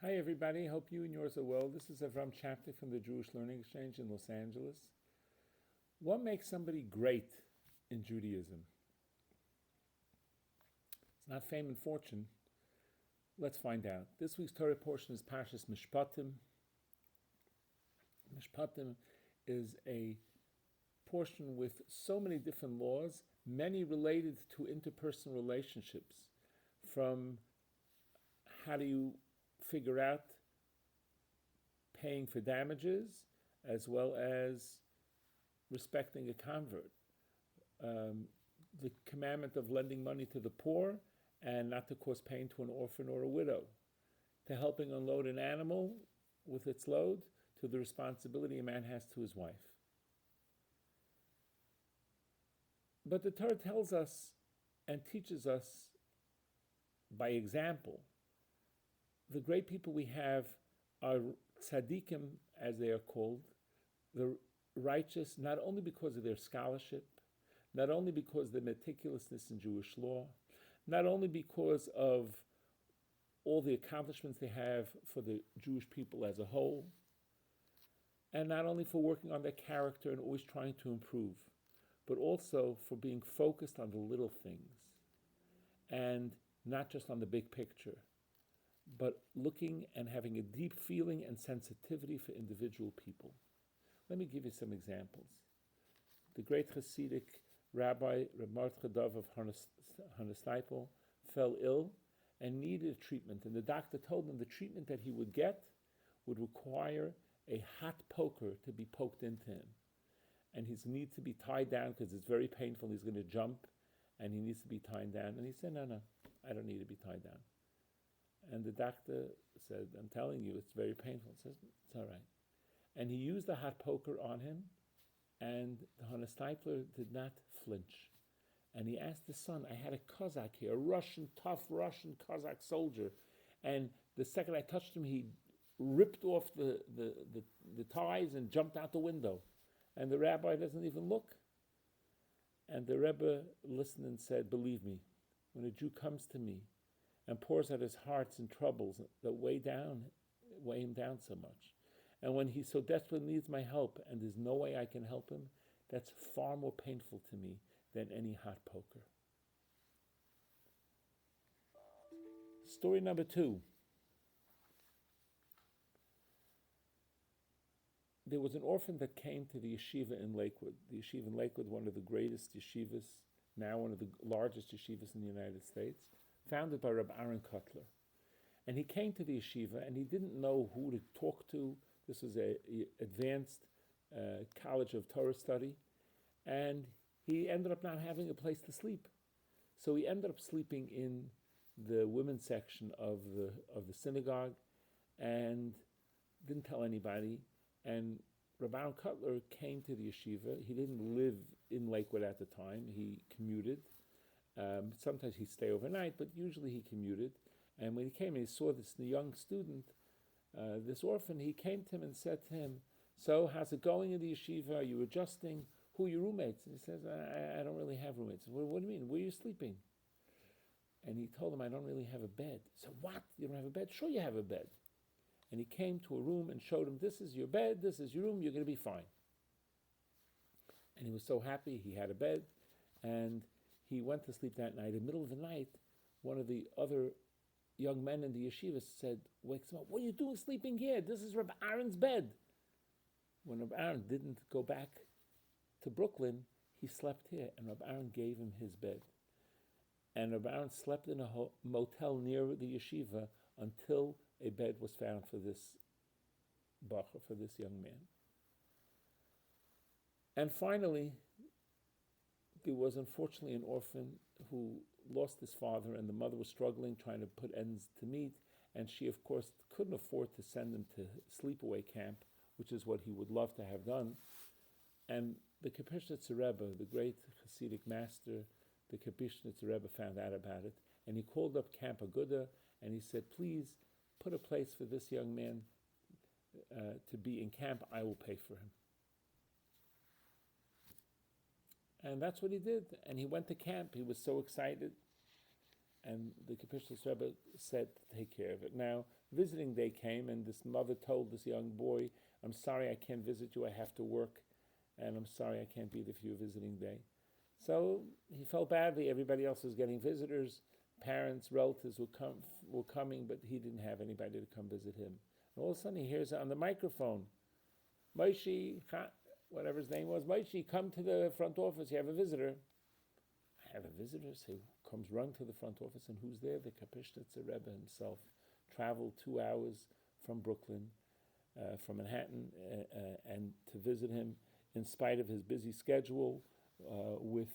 Hi everybody, hope you and yours are well. This is Avrohom Czapnik from the Jewish Learning Exchange in Los Angeles. What makes somebody great in Judaism? It's not fame and fortune. Let's find out. This week's Torah portion is Parshat Mishpatim. Mishpatim is a portion with so many different laws, many related to interpersonal relationships, from how do you figure out paying for damages, as well as respecting a convert. The commandment of lending money to the poor and not to cause pain to an orphan or a widow, to helping unload an animal with its load, to the responsibility a man has to his wife. But the Torah tells us and teaches us by example. The great people we have are tzaddikim, as they are called, the righteous, not only because of their scholarship, not only because of their meticulousness in Jewish law, not only because of all the accomplishments they have for the Jewish people as a whole, and not only for working on their character and always trying to improve, but also for being focused on the little things and not just on the big picture, but looking and having a deep feeling and sensitivity for individual people. Let me give you some examples. The great Hasidic Rabbi, Reb Mordechai of Hanesteipel, fell ill and needed treatment, and the doctor told him the treatment that he would get would require a hot poker to be poked into him, and he needs to be tied down because it's very painful. He's going to jump, and he needs to be tied down. And he said, no, I don't need to be tied down. And the doctor said, I'm telling you, it's very painful. He says, it's all right. And he used the hot poker on him, and the Hanesteipler did not flinch. And he asked his son, I had a Cossack here, a tough Russian Cossack soldier, and the second I touched him, he ripped off the ties and jumped out the window. And the rabbi doesn't even look. And the Rebbe listened and said, believe me, when a Jew comes to me and pours out his hearts and troubles that weigh him down so much, and when he so desperately needs my help and there's no way I can help him, that's far more painful to me than any hot poker. Story number 2. There was an orphan that came to the yeshiva in Lakewood. The yeshiva in Lakewood, one of the greatest yeshivas, now one of the largest yeshivas in the United States, founded by Rabbi Aaron Kotler. And he came to the yeshiva and he didn't know who to talk to. This was an advanced college of Torah study. And he ended up not having a place to sleep. So he ended up sleeping in the women's section of the synagogue and didn't tell anybody. And Rabbi Aaron Kotler came to the yeshiva. He didn't live in Lakewood at the time. He commuted. Sometimes he'd stay overnight, but usually he commuted. And when he came and he saw this young student, this orphan, he came to him and said to him, so how's it going in the yeshiva? Are you adjusting? Who are your roommates? And he says, I don't really have roommates. Well, what do you mean? Where are you sleeping? And he told him, I don't really have a bed. He said, what? You don't have a bed? Sure you have a bed. And he came to a room and showed him, this is your bed, this is your room, you're going to be fine. And he was so happy he had a bed, and he went to sleep that night. In the middle of the night, one of the other young men in the yeshiva said, wakes him up, what are you doing sleeping here? This is Rabbi Aaron's bed. When Rabbi Aaron didn't go back to Brooklyn, he slept here, and Rabbi Aaron gave him his bed. And Rabbi Aaron slept in a motel near the yeshiva until a bed was found for this bacher, for this young man. And finally, there was unfortunately an orphan who lost his father, and the mother was struggling, trying to put ends to meet, and she, of course, couldn't afford to send him to sleepaway camp, which is what he would love to have done. And the Kapishnitzar Rebbe, the great Hasidic master, the Kapishnitzar Rebbe found out about it, and he called up Camp Aguda, and he said, please put a place for this young man to be in camp. I will pay for him. And that's what he did. And he went to camp. He was so excited. And the Kapishlis Rebbe said to take care of it. Now, visiting day came, and this mother told this young boy, I'm sorry I can't visit you, I have to work, and I'm sorry I can't be there for your visiting day. So he felt badly. Everybody else was getting visitors. Parents, relatives were coming, but he didn't have anybody to come visit him. And all of a sudden he hears on the microphone, Moshe, whatever his name was, Moshe, come to the front office, you have a visitor. I have a visitor, so he comes run to the front office, and who's there? The Kapishtetzer Rebbe himself. Traveled 2 hours from Brooklyn, from Manhattan, and to visit him in spite of his busy schedule, with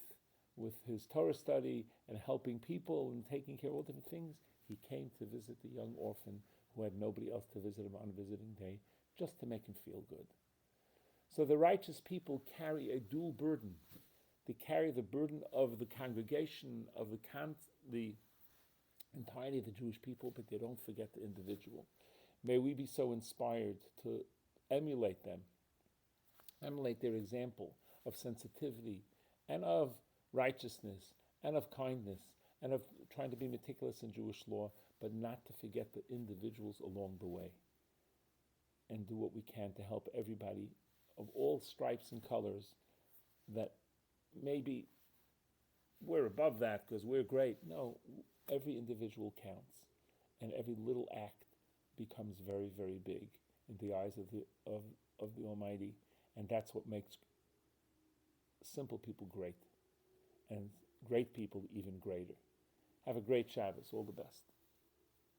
his Torah study and helping people and taking care of all different things. He came to visit the young orphan who had nobody else to visit him on visiting day, just to make him feel good. So the righteous people carry a dual burden. They carry the burden of the congregation, of the entirety of the Jewish people, but they don't forget the individual. May we be so inspired to emulate them, emulate their example of sensitivity and of righteousness and of kindness and of trying to be meticulous in Jewish law, but not to forget the individuals along the way, and do what we can to help everybody of all stripes and colors. That maybe we're above that because we're great. No, every individual counts, and every little act becomes very, very big in the eyes of the Almighty, and that's what makes simple people great, and great people even greater. Have a great Shabbos. All the best.